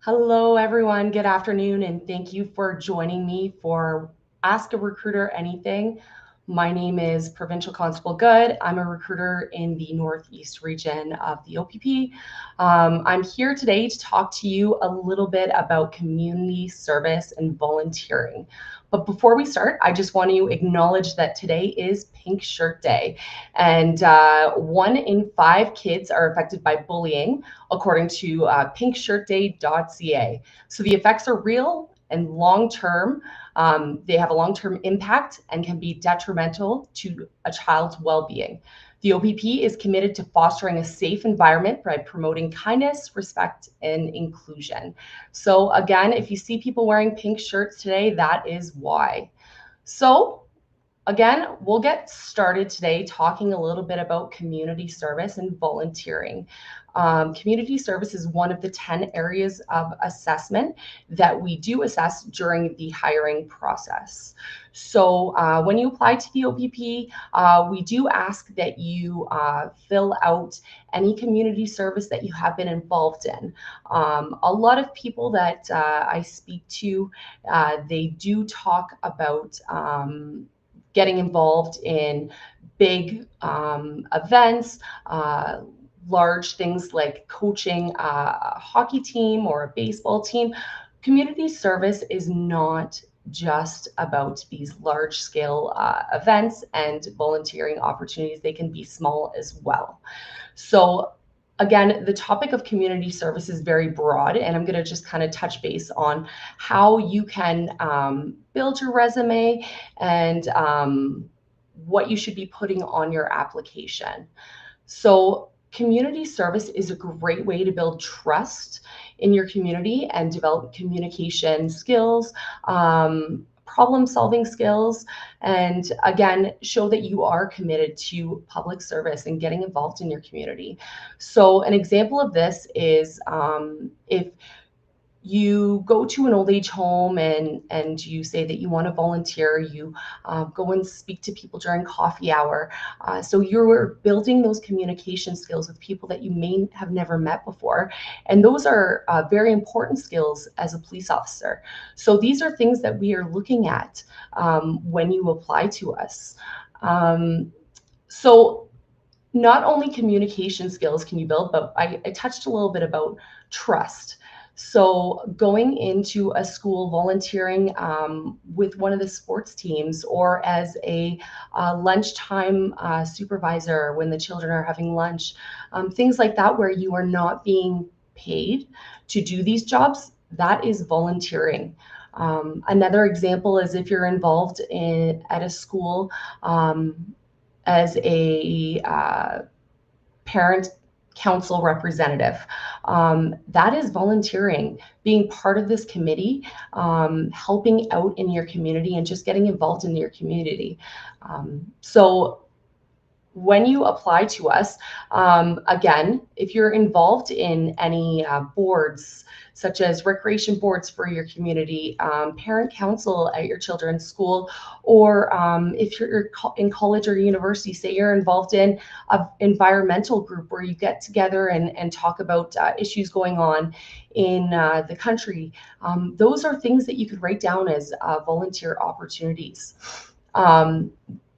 Hello, everyone. Good afternoon, and thank you for joining me for Ask a Recruiter Anything. My name is Provincial Constable Good. I'm a recruiter in the Northeast region of the OPP. I'm here today to talk to you a little bit about community service and volunteering. But before we start, I just want to acknowledge that today is Pink Shirt Day, and 1 in 5 kids are affected by bullying, according to pinkshirtday.ca. So the effects are real and long-term. They have a long-term impact and can be detrimental to a child's well-being. The OPP is committed to fostering a safe environment by promoting kindness, respect, and inclusion. So again, if you see people wearing pink shirts today, that is why. So again, we'll get started today talking a little bit about community service and volunteering. Community service is one of the 10 areas of assessment that we do assess during the hiring process. So when you apply to the OPP, we do ask that you fill out any community service that you have been involved in. A lot of people that I speak to, they do talk about getting involved in big events, large things like coaching a hockey team or a baseball team. Community service is not just about these large scale events and volunteering opportunities. They can be small as well. So again, the topic of community service is very broad, and I'm going to just kind of touch base on how you can build your resume and what you should be putting on your application. So community service is a great way to build trust in your community and develop communication skills, problem solving skills, and again, show that you are committed to public service and getting involved in your community. So an example of this is if you go to an old age home and you say that you want to volunteer, you go and speak to people during coffee hour. So you're building those communication skills with people that you may have never met before. And those are very important skills as a police officer. So these are things that we are looking at when you apply to us. So not only communication skills can you build, but I touched a little bit about trust. So going into a school, volunteering with one of the sports teams, or as a lunchtime supervisor when the children are having lunch, things like that, where you are not being paid to do these jobs, that is volunteering. Another example is if you're involved at a school as a parent council representative. That is volunteering, being part of this committee, helping out in your community and just getting involved in your community. So when you apply to us, again, if you're involved in any boards, such as recreation boards for your community, parent council at your children's school, or if you're in college or university, say you're involved in an environmental group where you get together and talk about issues going on in the country, those are things that you could write down as volunteer opportunities.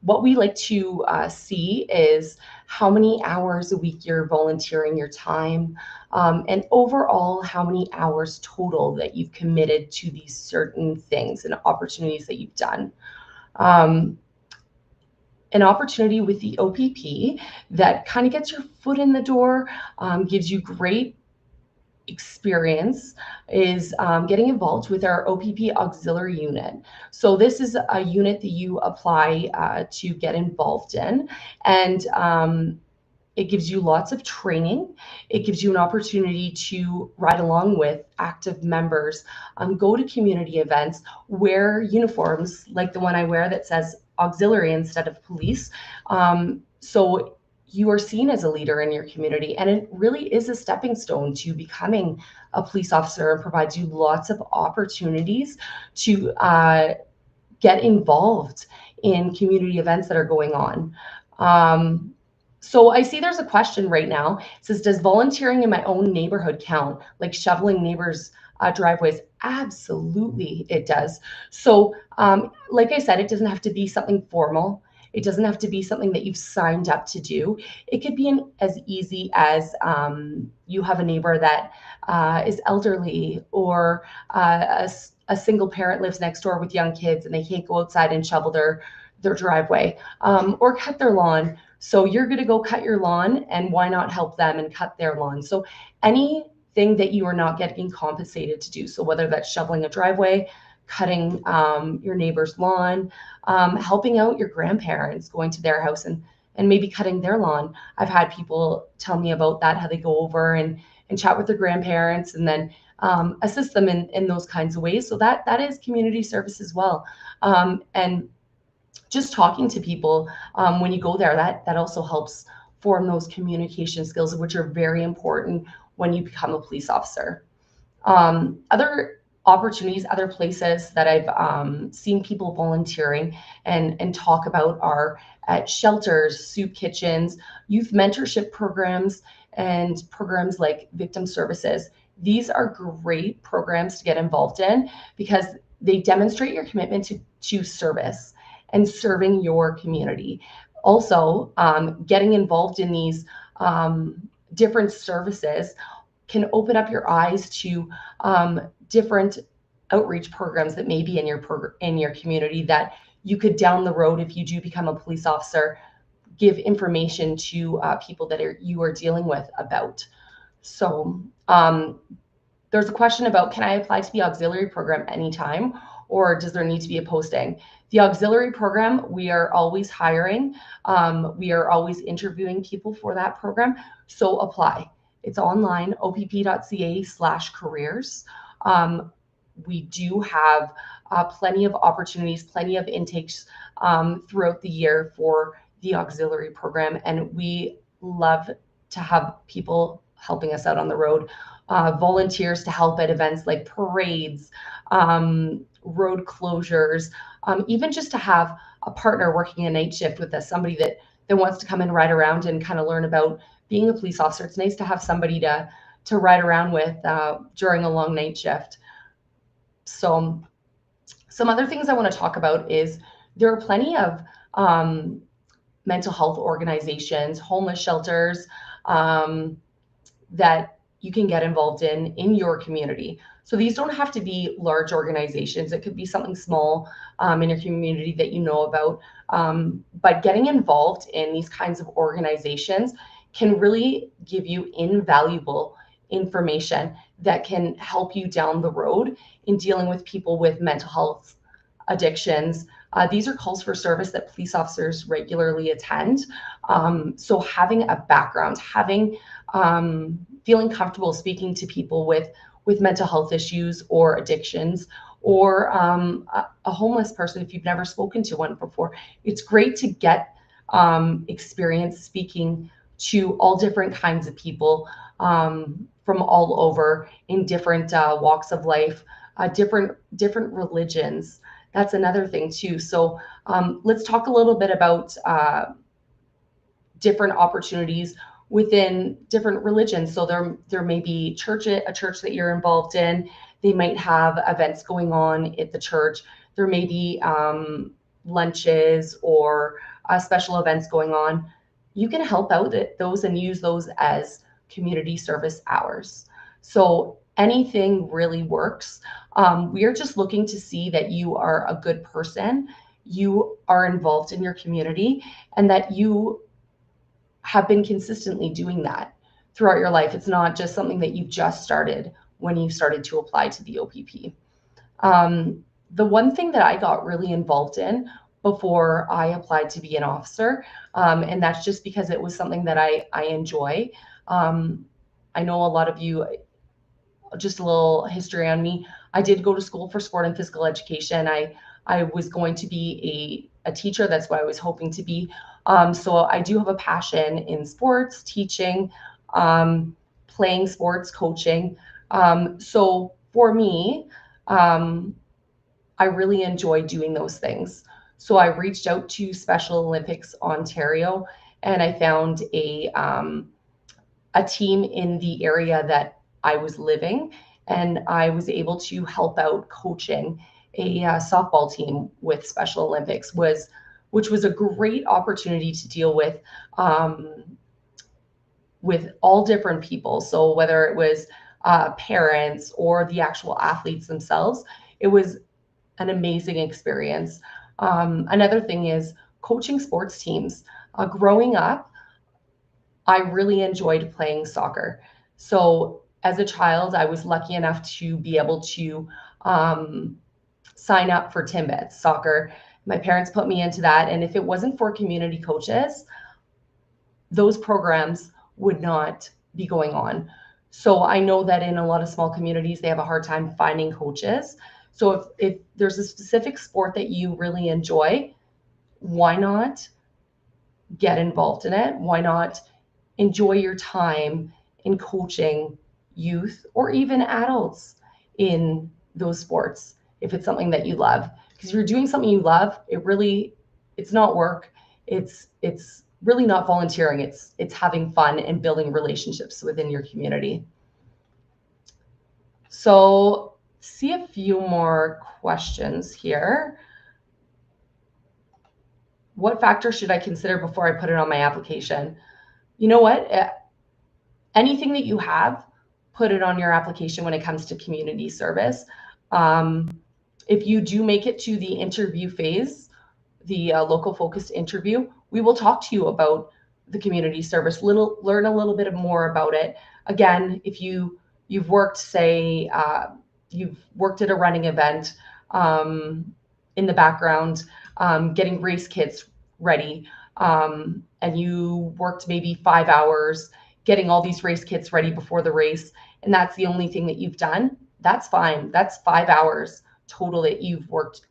What we like to see is how many hours a week you're volunteering your time, and overall how many hours total that you've committed to these certain things and opportunities that you've done. An opportunity with the OPP that kind of gets your foot in the door, gives you great experience, is getting involved with our OPP auxiliary unit. So this is a unit that you apply to get involved in, and it gives you lots of training. It gives you an opportunity to ride along with active members, go to community events, wear uniforms like the one I wear that says auxiliary instead of police. So you are seen as a leader in your community, and it really is a stepping stone to becoming a police officer, and provides you lots of opportunities to get involved in community events that are going on. So I see there's a question right now. It says, does volunteering in my own neighborhood count, like shoveling neighbors' driveways? Absolutely, it does. So, like I said, it doesn't have to be something formal. It doesn't have to be something that you've signed up to do. It could be as easy as you have a neighbor that is elderly, or a single parent lives next door with young kids and they can't go outside and shovel their driveway, or cut their lawn. So you're going to go cut your lawn, and why not help them and cut their lawn? So anything that you are not getting compensated to do. So whether that's shoveling a driveway, cutting your neighbor's lawn, helping out your grandparents, going to their house and maybe cutting their lawn. I've had people tell me about that, how they go over and chat with their grandparents, and then assist them in those kinds of ways. So that is community service as well. And just talking to people when you go there, that also helps form those communication skills, which are very important when you become a police officer. Other opportunities, other places that I've seen people volunteering and talk about are at shelters, soup kitchens, youth mentorship programs, and programs like victim services. These are great programs to get involved in because they demonstrate your commitment to service and serving your community. Also, getting involved in these different services can open up your eyes to different outreach programs that may be in your community that you could down the road, if you do become a police officer, give information to people that you are dealing with about. So there's a question about, can I apply to the auxiliary program anytime, or does there need to be a posting? The auxiliary program, we are always hiring. We are always interviewing people for that program. So apply. It's online, opp.ca/careers. We do have plenty of opportunities, plenty of intakes throughout the year for the auxiliary program, and we love to have people helping us out on the road. Volunteers to help at events like parades, road closures, even just to have a partner working a night shift with us, somebody that wants to come and ride around and kind of learn about being a police officer. It's nice to have somebody to ride around with during a long night shift. So some other things I want to talk about is there are plenty of mental health organizations, homeless shelters, that you can get involved in your community. So these don't have to be large organizations. It could be something small in your community that you know about. But getting involved in these kinds of organizations can really give you invaluable information that can help you down the road in dealing with people with mental health addictions. These are calls for service that police officers regularly attend. So having a background, feeling comfortable speaking to people with mental health issues or addictions, or a homeless person, if you've never spoken to one before, it's great to get experience speaking to all different kinds of people from all over in different walks of life, different religions. That's another thing too. So let's talk a little bit about different opportunities within different religions. So there may be a church that you're involved in. They might have events going on at the church. There may be lunches or special events going on. You can help out at those and use those as community service hours. So anything really works. We are just looking to see that you are a good person, you are involved in your community, and that you have been consistently doing that throughout your life. It's not just something that you've just started when you started to apply to the OPP. The one thing that I got really involved in before I applied to be an officer, and that's just because it was something that I enjoy. I know a lot of you, just a little history on me. I did go to school for sport and physical education. I was going to be a teacher. That's what I was hoping to be. So I do have a passion in sports, teaching, playing sports, coaching. So for me, I really enjoy doing those things. So I reached out to Special Olympics Ontario, and I found a team in the area that I was living, and I was able to help out coaching a softball team with Special Olympics, which was a great opportunity to deal with all different people. So whether it was parents or the actual athletes themselves, it was an amazing experience. Another thing is coaching sports teams. Growing up, I really enjoyed playing soccer. So as a child, I was lucky enough to be able to sign up for Timbits soccer. My parents put me into that. And if it wasn't for community coaches, those programs would not be going on. So I know that in a lot of small communities, they have a hard time finding coaches. So if there's a specific sport that you really enjoy, why not get involved in it? Why not enjoy your time in coaching youth or even adults in those sports if it's something that you love? Because if you're doing something you love, it's not work. It's really not volunteering. It's having fun and building relationships within your community. So see a few more questions here. What factors should I consider before I put it on my application? You know what? Anything that you have, put it on your application when it comes to community service. If you do make it to the interview phase, the local focused interview, we will talk to you about the community service, learn a little bit more about it. Again, if you've worked, say, you've worked at a running event in the background, getting race kits ready, and you worked maybe 5 hours getting all these race kits ready before the race, and that's the only thing that you've done, that's fine. That's 5 hours total that you've worked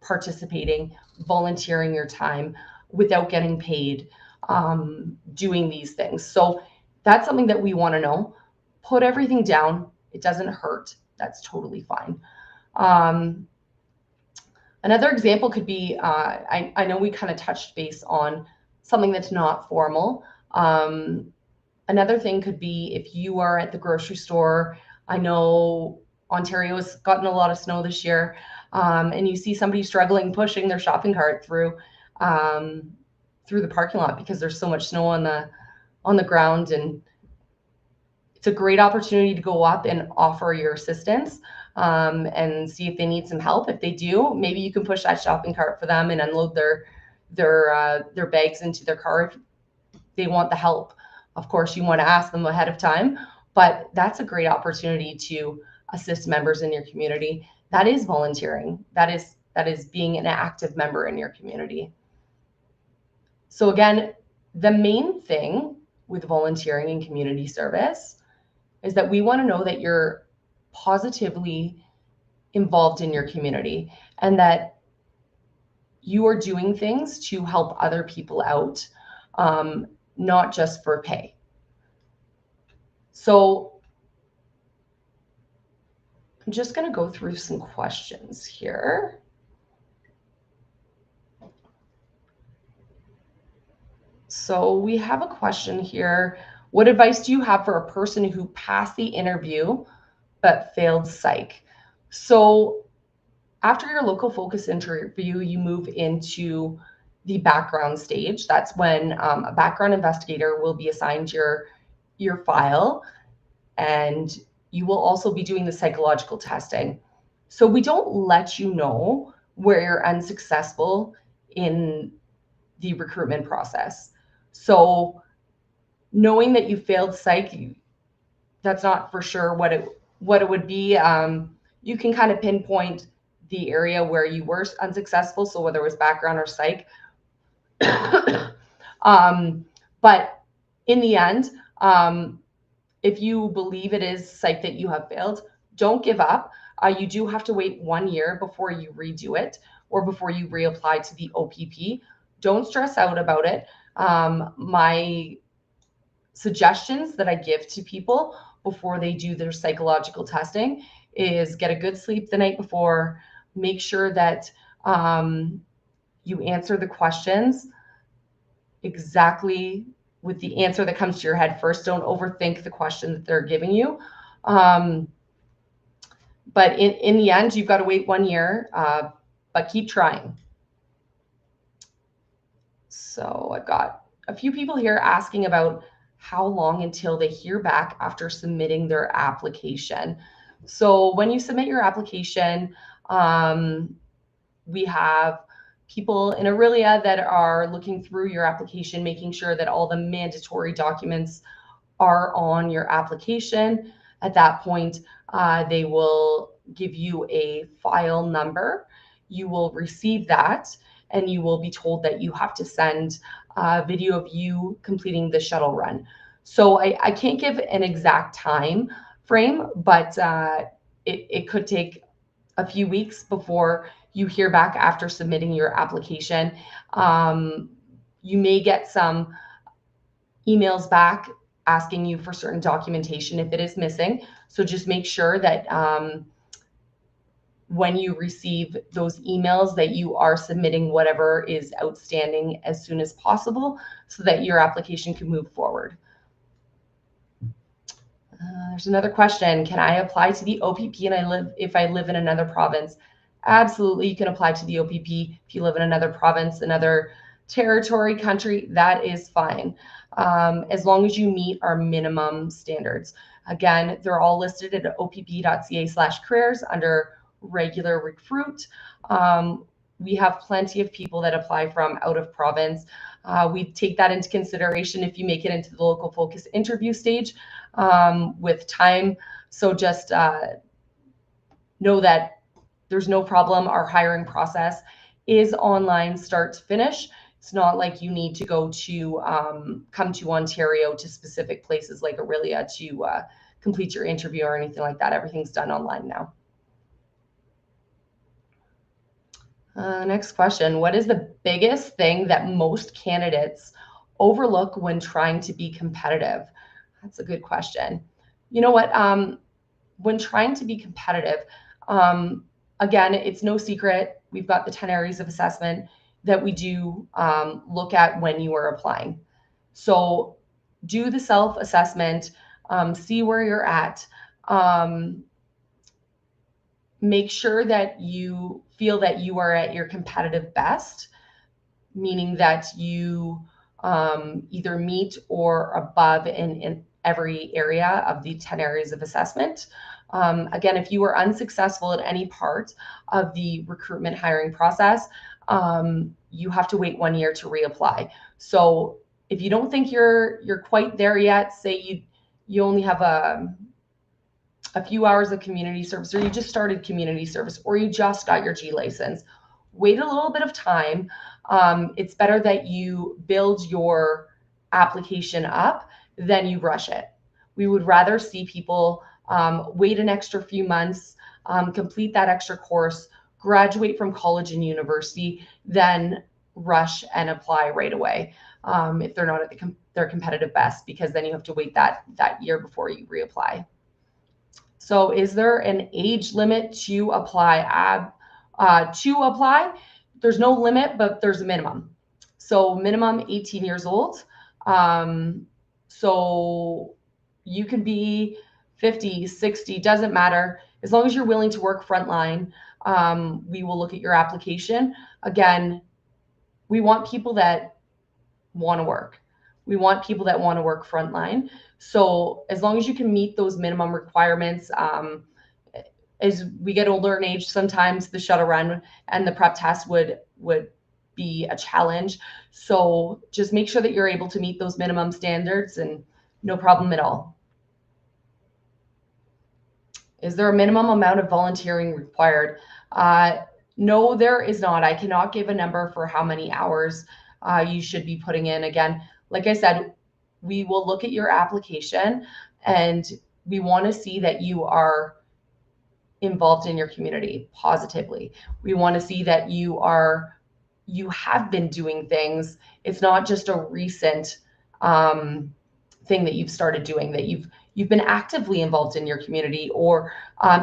participating, volunteering your time without getting paid, doing these things. So that's something that we want to know. Put everything down. It doesn't hurt. That's totally fine. Another example could be, I know we kind of touched base on something that's not formal. Another thing could be if you are at the grocery store. I know Ontario has gotten a lot of snow this year, and you see somebody struggling pushing their shopping cart through the parking lot because there's so much snow on the ground, and it's a great opportunity to go up and offer your assistance and see if they need some help. If they do, maybe you can push that shopping cart for them and unload their bags into their car if they want the help. Of course, you want to ask them ahead of time, but that's a great opportunity to assist members in your community. That is volunteering. That is being an active member in your community. So again, the main thing with volunteering and community service is that we want to know that you're positively involved in your community and that you are doing things to help other people out, not just for pay. So I'm just going to go through some questions here. So we have a question here. What advice do you have for a person who passed the interview but failed psych? So after your local focus interview, you move into the background stage. That's when a background investigator will be assigned your file, and you will also be doing the psychological testing. So we don't let you know where you're unsuccessful in the recruitment process. So knowing that you failed psych, that's not for sure what it would be. You can kind of pinpoint the area where you were unsuccessful, so whether it was background or psych. But in the end, if you believe it is psych that you have failed, don't give up. You do have to wait 1 year before you redo it or before you reapply to the OPP. Don't stress out about it. My suggestions that I give to people before they do their psychological testing is get a good sleep the night before. Make sure that you answer the questions exactly with the answer that comes to your head first. Don't overthink the question that they're giving you. But in the end, you've got to wait 1 year, but keep trying. So I've got a few people here asking about how long until they hear back after submitting their application. So when you submit your application, we have people in Aurelia that are looking through your application, making sure that all the mandatory documents are on your application. At that point, they will give you a file number. You will receive that, and you will be told that you have to send a video of you completing the shuttle run. So I can't give an exact time frame, but it could take a few weeks before you hear back after submitting your application. You may get some emails back asking you for certain documentation if it is missing. So just make sure that when you receive those emails that you are submitting whatever is outstanding as soon as possible so that your application can move forward. There's another question. Can I apply to the OPP if I live in another province? Absolutely, you can apply to the OPP if you live in another province, another territory, country. That is fine, as long as you meet our minimum standards. Again, they're all listed at opp.ca/careers under regular recruit. We have plenty of people that apply from out of province. We take that into consideration if you make it into the local focus interview stage with time. So just know that there's no problem. Our hiring process is online start to finish. It's not like you need to go to come to Ontario to specific places like Aurelia to complete your interview or anything like that. Everything's done online now. Next question. What is the biggest thing that most candidates overlook when trying to be competitive? That's a good question. You know what? When trying to be competitive, again, it's no secret. We've got the 10 areas of assessment that we do look at when you are applying. So do the self-assessment, see where you're at. Make sure that you feel that you are at your competitive best, meaning that you either meet or above in every area of the 10 areas of assessment. Again, if you are unsuccessful at any part of the recruitment hiring process, you have to wait 1 year to reapply. So if you don't think you're quite there yet, say you only have a few hours of community service, or you just started community service, or you just got your G license, wait a little bit of time. It's better that you build your application up than you rush it. We would rather see people wait an extra few months, complete that extra course, graduate from college and university, than rush and apply right away if they're not at their competitive best, because then you have to wait that year before you reapply. So is there an age limit to apply? There's no limit, but there's a minimum. So minimum 18 years old. So you can be 50, 60, doesn't matter. As long as you're willing to work frontline, we will look at your application. Again, we want people that want to work. We want people that want to work frontline. So as long as you can meet those minimum requirements, as we get older in age, sometimes the shuttle run and the prep test would be a challenge. So just make sure that you're able to meet those minimum standards, and no problem at all. Is there a minimum amount of volunteering required? No, there is not. I cannot give a number for how many hours you should be putting in. Again, like I said, we will look at your application and we want to see that you are involved in your community positively. We want to see that you have been doing things. It's not just a recent thing that you've started doing, that you've been actively involved in your community or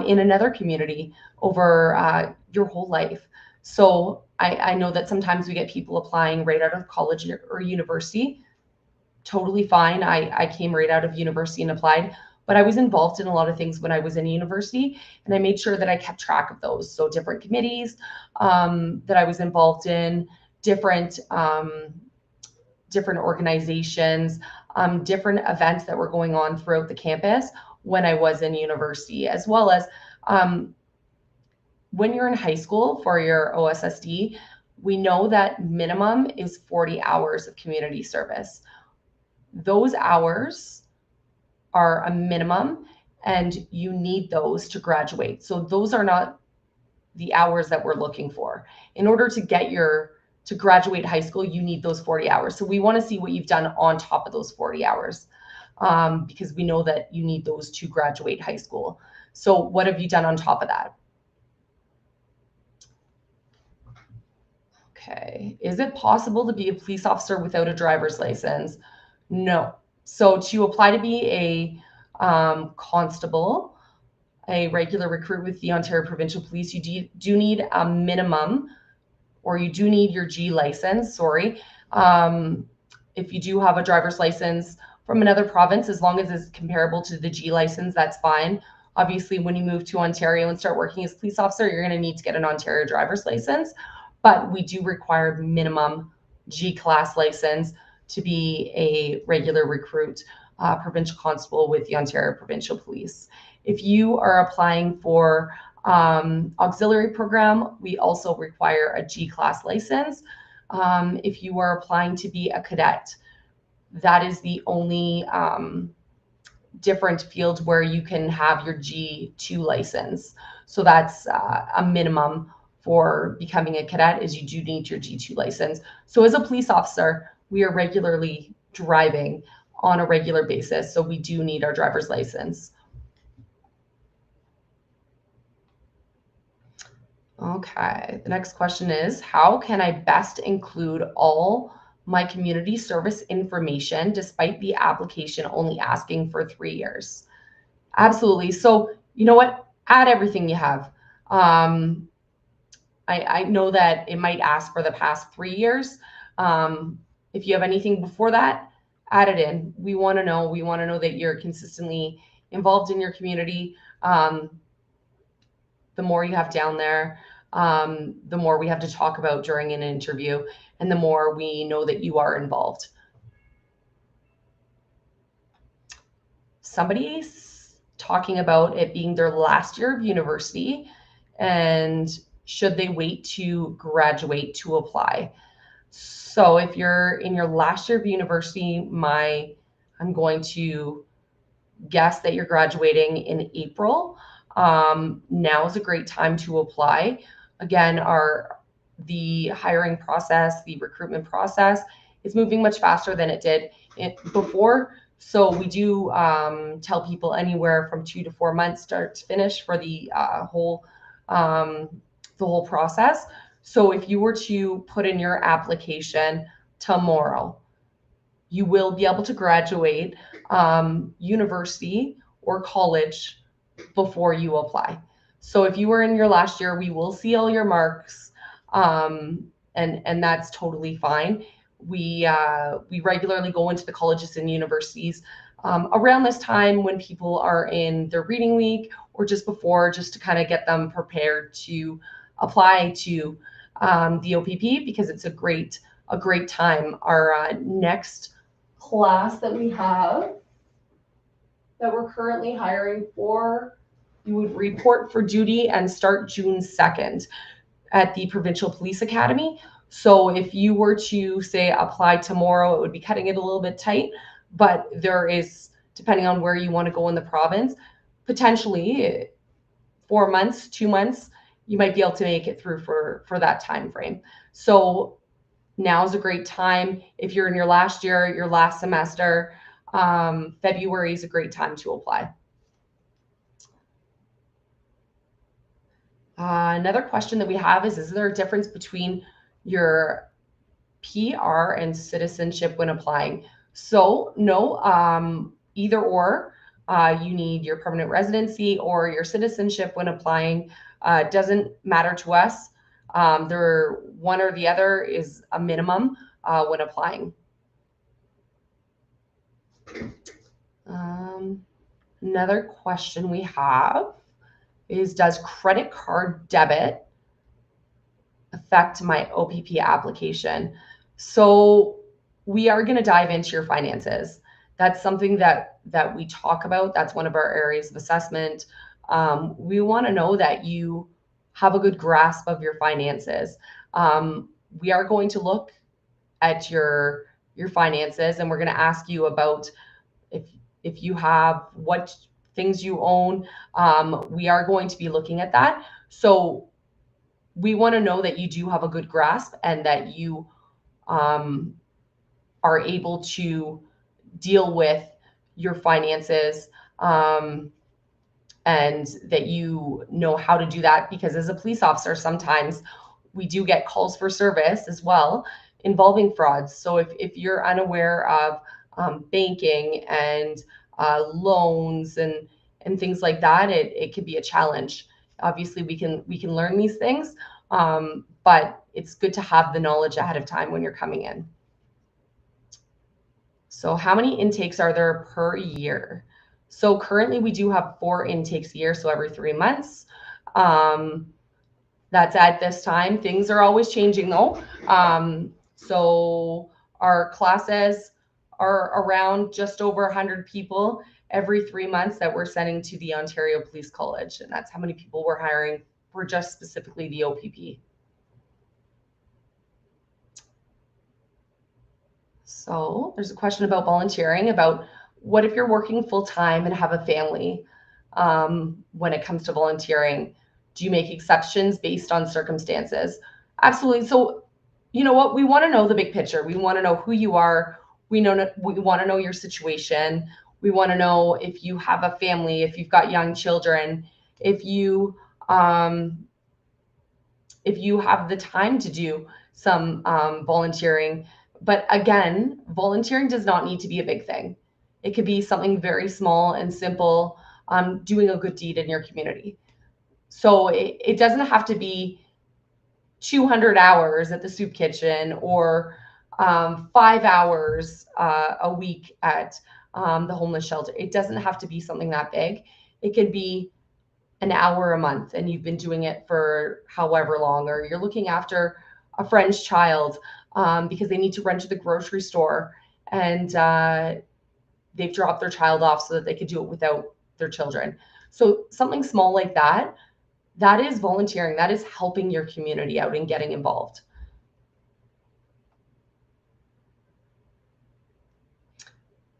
in another community over your whole life. So I know that sometimes we get people applying right out of college or university. Totally fine. I came right out of university and applied. but I was involved in a lot of things when I was in university, and I made sure that I kept track of those. So different committees that I was involved in, different organizations, different events that were going on throughout the campus when I was in university, as well as when you're in high school for your OSSD, we know that minimum is 40 hours of community service. Those hours are a minimum, and you need those to graduate. So those are not the hours that we're looking for. In order to get to graduate high school, you need those 40 hours. So we want to see what you've done on top of those 40 hours, because we know that you need those to graduate high school. So what have you done on top of that? Okay. Is it possible to be a police officer without a driver's license? No. So to apply to be a constable, a regular recruit with the Ontario Provincial Police, you do need a minimum, or you do need your G license, sorry. If you do have a driver's license from another province, as long as it's comparable to the G license, that's fine. Obviously, when you move to Ontario and start working as a police officer, you're going to need to get an Ontario driver's license, but we do require minimum G class license to be a regular recruit, provincial constable with the Ontario Provincial Police. If you are applying for auxiliary program, we also require a G class license. If you are applying to be a cadet, that is the only different field where you can have your G2 license. So that's a minimum for becoming a cadet, is you do need your G2 license. So as a police officer, we are regularly driving on a regular basis, so we do need our driver's license. Okay, the next question is, how can I best include all my community service information despite the application only asking for 3 years? Absolutely. So you know what? Add everything you have. I know that it might ask for the past 3 years. If you have anything before that, add it in. We want to know. We want to know that you're consistently involved in your community. The more you have down there, the more we have to talk about during an interview, and the more we know that you are involved. Somebody's talking about it being their last year of university, and should they wait to graduate to apply? So if you're in your last year of university, I'm going to guess that you're graduating in April. Now is a great time to apply. Again, the hiring process, the recruitment process is moving much faster than it did before. So we do tell people anywhere from 2 to 4 months start to finish for the whole process. So if you were to put in your application tomorrow, you will be able to graduate university or college before you apply. So if you were in your last year, we will see all your marks, and that's totally fine. We regularly go into the colleges and universities around this time when people are in their reading week or just before, just to kind of get them prepared to apply to the OPP, because it's a great time. Our next class that we have that we're currently hiring for, you would report for duty and start June 2nd at the Provincial Police Academy. So if you were to say apply tomorrow, it would be cutting it a little bit tight, but there is, depending on where you want to go in the province, potentially 4 months, 2 months, you might be able to make it through for that time frame. So now is a great time. If you're in your last year, your last semester, February is a great time to apply. Another question that we have is there a difference between your PR and citizenship when applying? So no, either or. You need your permanent residency or your citizenship when applying. Doesn't matter to us. One or the other is a minimum when applying. Another question we have is, does credit card debit affect my OPP application? So we are going to dive into your finances. That's something that we talk about. That's one of our areas of assessment. We want to know that you have a good grasp of your finances. We are going to look at your finances, and we're going to ask you about if you have what things you own. We are going to be looking at that. So we want to know that you do have a good grasp and that you are able to deal with your finances, and that you know how to do that, because as a police officer, sometimes we do get calls for service as well involving frauds. So if you're unaware of banking and loans and things like that, it can be a challenge. Obviously, we can learn these things, but it's good to have the knowledge ahead of time when you're coming in. So how many intakes are there per year? So currently we do have 4 intakes a year, so every 3 months. That's at this time. Things are always changing though. So our classes are around just over 100 people every 3 months that we're sending to the Ontario Police College. And that's how many people we're hiring for just specifically the OPP. So there's a question about volunteering, about what if you're working full time and have a family, when it comes to volunteering? Do you make exceptions based on circumstances? Absolutely. So, you know what? We want to know the big picture. We want to know who you are. We want to know your situation. We want to know if you have a family, if you've got young children, if you have the time to do some volunteering. But again, volunteering does not need to be a big thing. It could be something very small and simple, doing a good deed in your community. So it doesn't have to be 200 hours at the soup kitchen, or 5 hours a week at the homeless shelter. It doesn't have to be something that big. It could be an hour a month and you've been doing it for however long, or you're looking after a friend's child because they need to run to the grocery store, and they've dropped their child off so that they could do it without their children. So something small like that, that is volunteering. That is helping your community out and getting involved.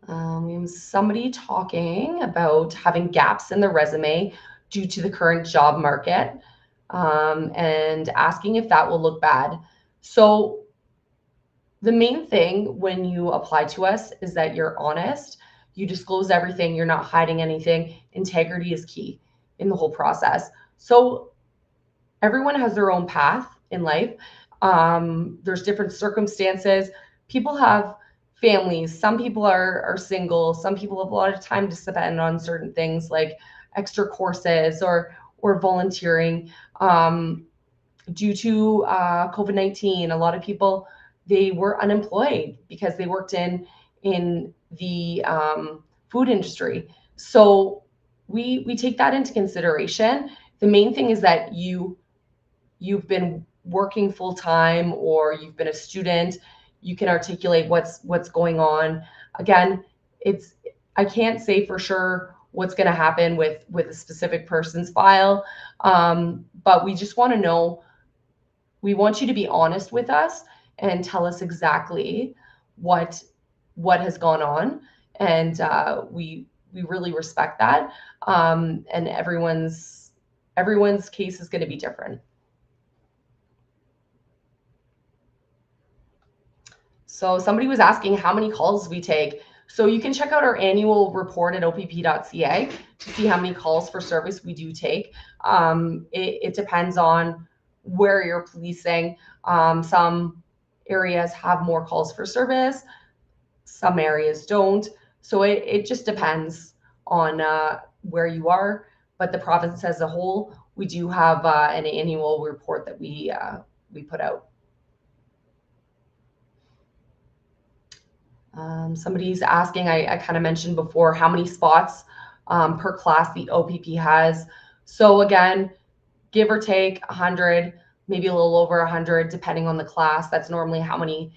We have somebody talking about having gaps in the resume due to the current job market, and asking if that will look bad. So the main thing when you apply to us is that you're honest, you disclose everything, you're not hiding anything. Integrity is key in the whole process. So everyone has their own path in life. There's different circumstances. People have families. Some people are single. Some people have a lot of time to spend on certain things like extra courses or volunteering. Due to COVID-19, a lot of people, they were unemployed because they worked in the food industry. So we take that into consideration. The main thing is that you've been working full time, or you've been a student. You can articulate what's going on. Again, I can't say for sure what's going to happen with a specific person's file, but we just want to know. We want you to be honest with us and tell us exactly what has gone on, and we really respect that. And everyone's case is going to be different. So somebody was asking how many calls we take. So you can check out our annual report at opp.ca to see how many calls for service we do take. It depends on where you're policing. Some areas have more calls for service, some areas don't. So it just depends on where you are. But the province as a whole, we do have an annual report that we put out. Somebody's asking, I kind of mentioned before, how many spots per class the OPP has. So again, give or take 100, maybe a little over 100, depending on the class. That's normally how many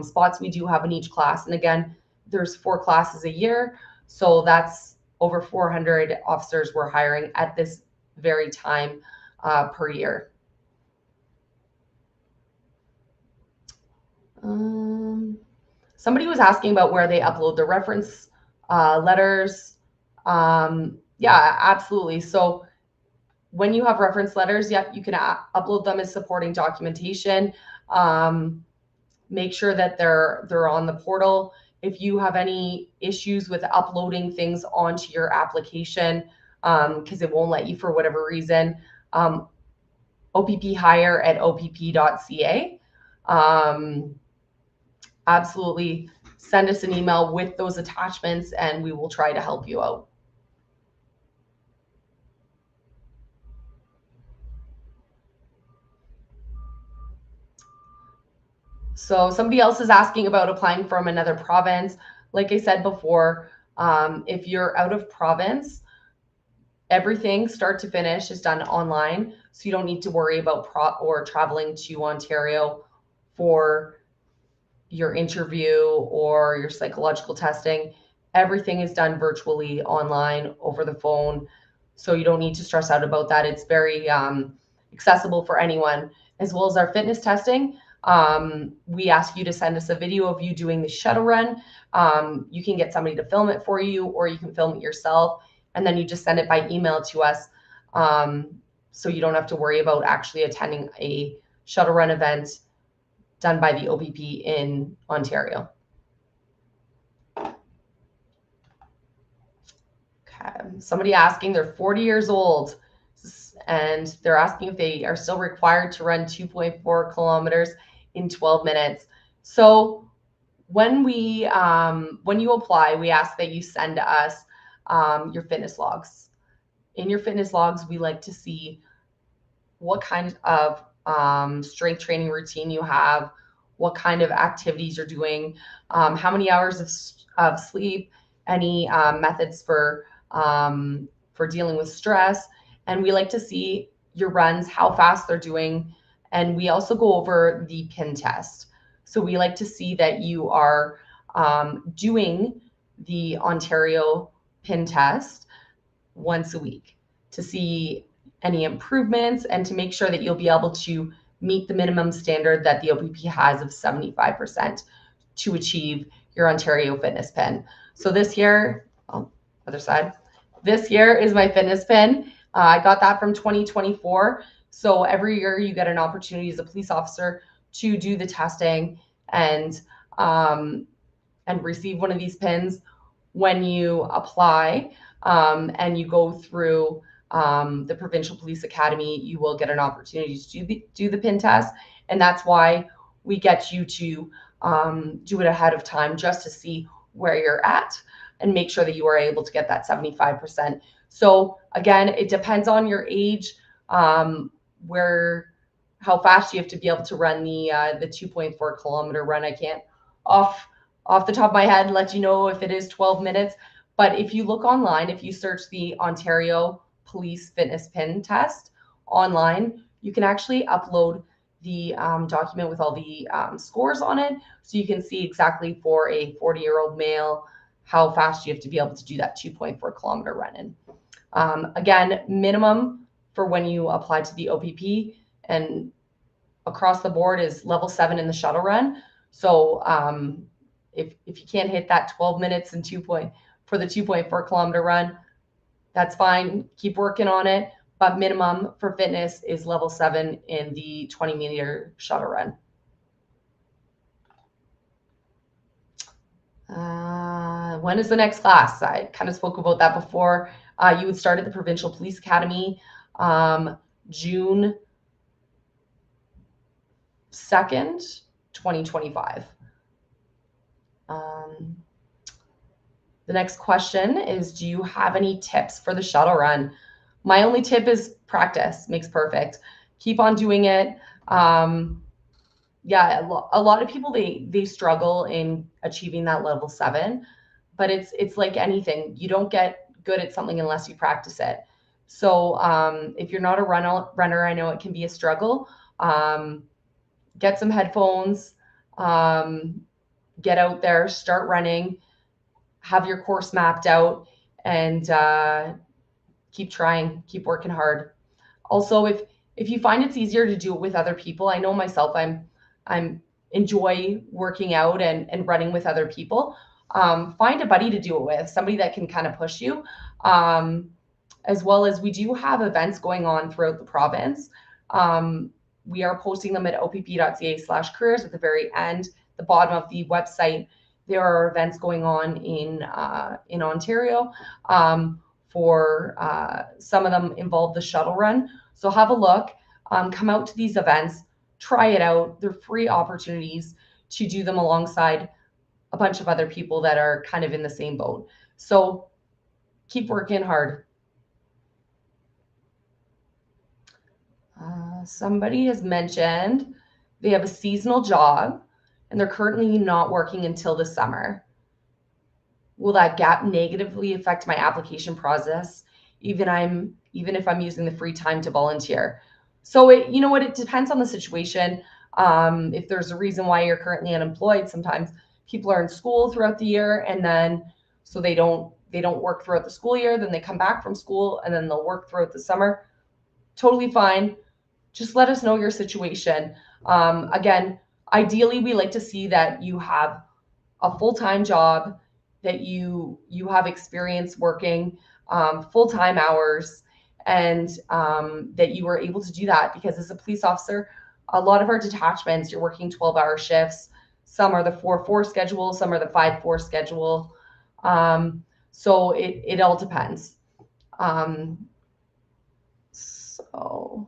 spots we do have in each class. And again, there's 4 classes a year, so that's over 400 officers we're hiring at this very time per year. Somebody was asking about where they upload the reference letters. Yeah, absolutely. So when you have reference letters, yep, you can upload them as supporting documentation. Make sure that they're on the portal. If you have any issues with uploading things onto your application, because it won't let you for whatever reason, opphire@opp.ca. Absolutely send us an email with those attachments and we will try to help you out. So somebody else is asking about applying from another province. Like I said before, if you're out of province, everything start to finish is done online. So you don't need to worry about traveling to Ontario for your interview or your psychological testing. Everything is done virtually online over the phone. So you don't need to stress out about that. It's very accessible for anyone, as well as our fitness testing. We ask you to send us a video of you doing the shuttle run. You can get somebody to film it for you, or you can film it yourself, and then you just send it by email to us. So you don't have to worry about actually attending a shuttle run event done by the OPP in Ontario. Okay. Somebody asking, they're 40 years old and they're asking if they are still required to run 2.4 kilometers in 12 minutes. So when you apply, we ask that you send us your fitness logs. In your fitness logs, we like to see what kind of strength training routine you have, what kind of activities you're doing, how many hours of sleep, any methods for dealing with stress. And we like to see your runs, how fast they're doing. And we also go over the PIN test. So we like to see that you are doing the Ontario PIN test once a week to see any improvements and to make sure that you'll be able to meet the minimum standard that the OPP has of 75% to achieve your Ontario fitness PIN. So this year, other side, this year is my fitness PIN. I got that from 2024. So every year you get an opportunity as a police officer to do the testing and receive one of these pins. When you apply and you go through the Provincial Police Academy, you will get an opportunity to do the PIN test. And that's why we get you to do it ahead of time, just to see where you're at and make sure that you are able to get that 75%. So again, it depends on your age, how fast you have to be able to run the 2.4 kilometer run. I can't off the top of my head let you know if it is 12 minutes. But if you look online, if you search the Ontario Police Fitness PIN test online, you can actually upload the document with all the scores on it. So you can see exactly for a 40-year-old male, how fast you have to be able to do that 2.4 kilometer run in. Again, minimum for when you apply to the OPP and across the board is level 7 in the shuttle run. So if you can't hit that 12 minutes and for the 2.4 kilometer run, that's fine. Keep working on it. But minimum for fitness is level 7 in the 20-meter shuttle run. When is the next class? I kind of spoke about that before. You would start at the Provincial Police Academy June 2nd, 2025. The next question is, do you have any tips for the shuttle run? My only tip is practice makes perfect. Keep on doing it. Yeah, a lot of people, they struggle in achieving that level 7, but it's like anything. You don't get good at something unless you practice it. So if you're not a runner, I know it can be a struggle. Get some headphones, get out there, start running, have your course mapped out, and keep trying, keep working hard. Also, if you find it's easier to do it with other people, I know myself, I'm enjoy working out and running with other people. Find a buddy to do it with, somebody that can kind of push you. As well as we do have events going on throughout the province. We are posting them at opp.ca/careers at the very end, the bottom of the website. There are events going on in Ontario. For some of them involve the shuttle run. So have a look, come out to these events, try it out. They're free opportunities to do them alongside a bunch of other people that are kind of in the same boat. So keep working hard. Somebody has mentioned they have a seasonal job and they're currently not working until the summer. Will that gap negatively affect my application process, even if I'm using the free time to volunteer? So it depends on the situation. If there's a reason why you're currently unemployed, sometimes people are in school throughout the year, and then so they don't work throughout the school year. Then they come back from school, and then they'll work throughout the summer. Totally fine. Just let us know your situation. Again, ideally, we like to see that you have a full-time job, that you have experience working full-time hours, and that you are able to do that, because as a police officer, a lot of our detachments, you're working 12-hour shifts. Some are the 4-4 schedule, some are the 5-4 schedule. So it all depends. So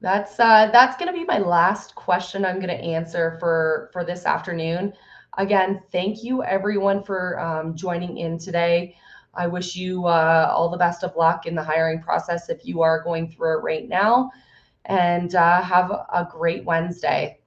that's going to be my last question I'm going to answer for this afternoon. Again, thank you everyone for joining in today. I wish you all the best of luck in the hiring process if you are going through it right now, and have a great Wednesday.